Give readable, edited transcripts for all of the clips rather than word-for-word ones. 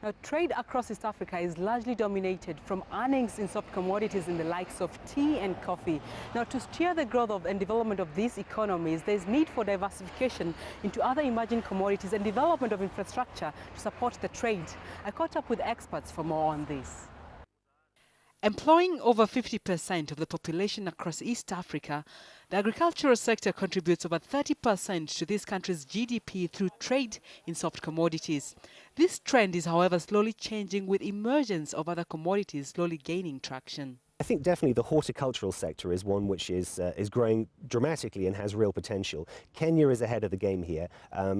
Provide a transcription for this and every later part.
Now, trade across East Africa is largely dominated from earnings in soft commodities in the likes of tea and coffee. Now, to steer the growth and development of these economies, there's need for diversification into other emerging commodities and development of infrastructure to support the trade. I caught up with experts for more on this. Employing over 50% of the population across East Africa, the agricultural sector contributes over 30% to this country's GDP through trade in soft commodities. This trend is, however, slowly changing, with emergence of other commodities slowly gaining traction. I think definitely the horticultural sector is one which is growing dramatically and has real potential. Kenya is ahead of the game here.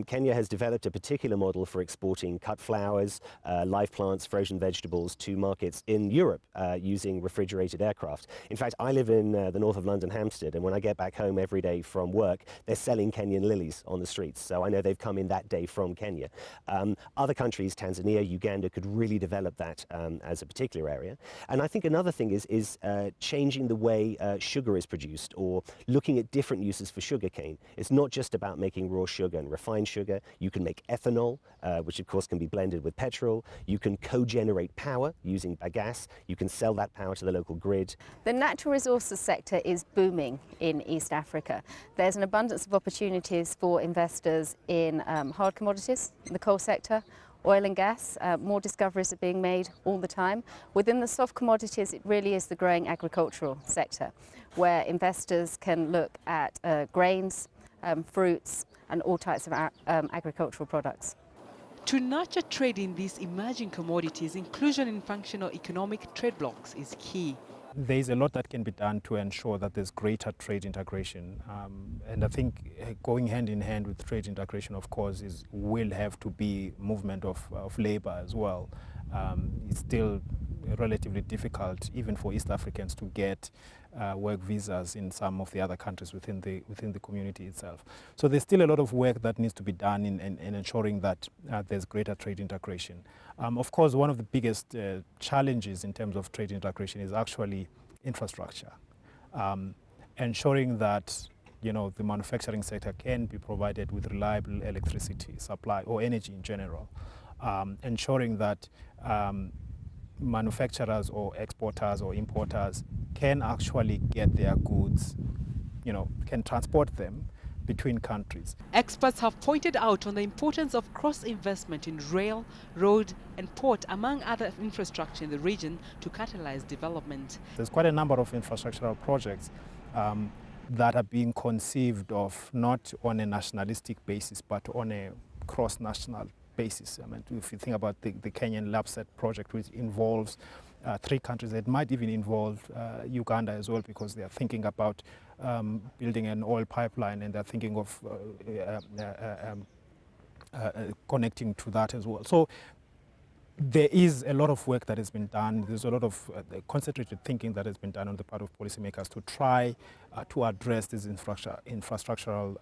Kenya has developed a particular model for exporting cut flowers, live plants, frozen vegetables to markets in Europe using refrigerated aircraft. In fact, I live in the north of London, Hampstead, and when I get back home every day from work, they're selling Kenyan lilies on the streets. So I know they've come in that day from Kenya. Other countries, Tanzania, Uganda, could really develop that as a particular area. And I think another thing is changing the way sugar is produced, or looking at different uses for sugarcane. It's not just about making raw sugar and refined sugar. You can make ethanol, which of course can be blended with petrol. You can co-generate power using bagasse. You can sell that power to the local grid. The natural resources sector is booming in East Africa. There's an abundance of opportunities for investors in hard commodities, in the coal sector, oil and gas. More discoveries are being made all the time. Within the soft commodities, it really is the growing agricultural sector, where investors can look at grains, fruits, and all types of agricultural products. To nurture trade in these emerging commodities, inclusion in functional economic trade blocks is key. There is a lot that can be done to ensure that there's greater trade integration. And I think going hand in hand with trade integration, of course, will have to be movement of labor as well. It's still relatively difficult, even for East Africans, to get work visas in some of the other countries within the community itself. So there's still a lot of work that needs to be done in ensuring that there's greater trade integration. Of course, one of the biggest challenges in terms of trade integration is actually infrastructure. Ensuring that the manufacturing sector can be provided with reliable electricity supply or energy in general. Ensuring that manufacturers or exporters or importers can actually get their goods, can transport them between countries. Experts have pointed out on the importance of cross-investment in rail, road and port, among other infrastructure in the region, to catalyze development. There's quite a number of infrastructural projects that are being conceived of not on a nationalistic basis but on a cross-national basis. I mean, if you think about the Kenyan LAPSET project, which involves 3 countries, it might even involve Uganda as well, because they are thinking about building an oil pipeline, and they're thinking of connecting to that as well. So there is a lot of work that has been done. There's a lot of concentrated thinking that has been done on the part of policymakers to try to address these infrastructural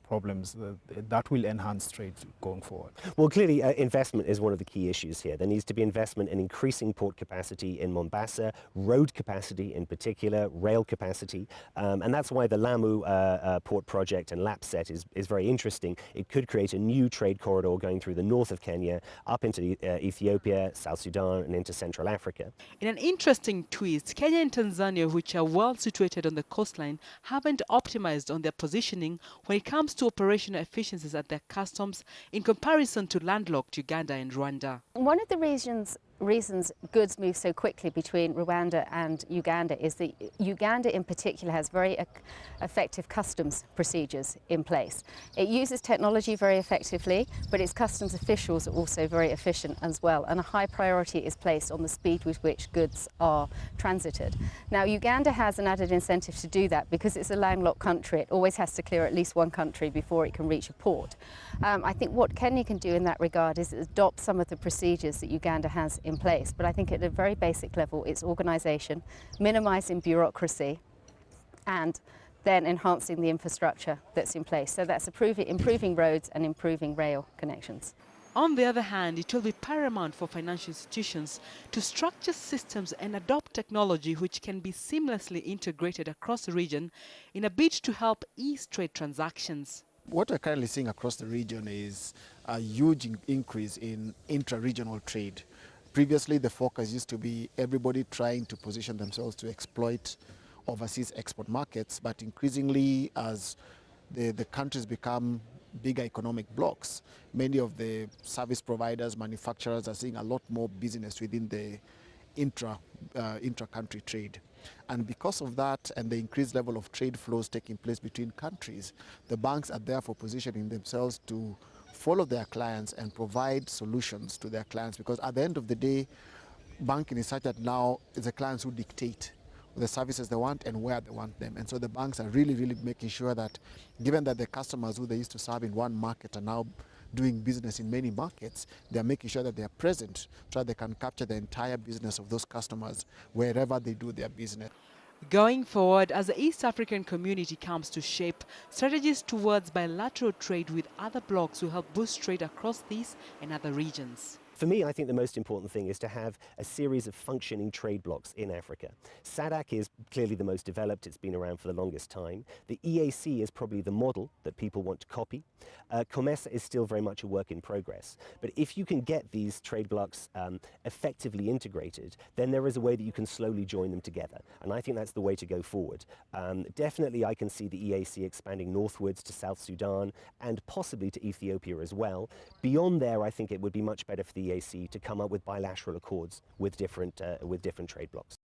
problems that will enhance trade going forward. Well, clearly investment is one of the key issues here. There needs to be investment in increasing port capacity in Mombasa, road capacity in particular, rail capacity, and that's why the Lamu port project and LAPSET is very interesting. It could create a new trade corridor going through the north of Kenya, up into Ethiopia, South Sudan and into Central Africa. In an interesting twist, Kenya and Tanzania, which are well situated on the coastline, haven't optimized on their positioning when it comes to operational efficiencies at their customs in comparison to landlocked Uganda and Rwanda. One of the reasons goods move so quickly between Rwanda and Uganda is that Uganda in particular has very effective customs procedures in place. It uses technology very effectively, but its customs officials are also very efficient as well, and a high priority is placed on the speed with which goods are transited. Now, Uganda has an added incentive to do that because it's a landlocked country. It always has to clear at least one country before it can reach a port. I think what Kenya can do in that regard is adopt some of the procedures that Uganda has in place, but I think at a very basic level it's organisation, minimising bureaucracy and then enhancing the infrastructure that's in place. So that's improving roads and improving rail connections. On the other hand, it will be paramount for financial institutions to structure systems and adopt technology which can be seamlessly integrated across the region in a bid to help ease trade transactions. What we're currently seeing across the region is a huge increase in intra-regional trade. Previously, the focus used to be everybody trying to position themselves to exploit overseas export markets, but increasingly as the countries become bigger economic blocks, many of the service providers, manufacturers are seeing a lot more business within the intra-country trade. And because of that and the increased level of trade flows taking place between countries, the banks are therefore positioning themselves to follow their clients and provide solutions to their clients, because at the end of the day, banking is such that now it's the clients who dictate the services they want and where they want them. And so the banks are really making sure that, given that the customers who they used to serve in one market are now doing business in many markets, they're making sure that they are present so that they can capture the entire business of those customers wherever they do their business. Going forward, as the East African community comes to shape, strategies towards bilateral trade with other blocs will help boost trade across these and other regions. For me, I think the most important thing is to have a series of functioning trade blocs in Africa. SADC is clearly the most developed. It's been around for the longest time. The EAC is probably the model that people want to copy. COMESA is still very much a work in progress. But if you can get these trade blocs effectively integrated, then there is a way that you can slowly join them together. And I think that's the way to go forward. Definitely, I can see the EAC expanding northwards to South Sudan and possibly to Ethiopia as well. Beyond there, I think it would be much better for the EAC to come up with bilateral accords with different trade blocs.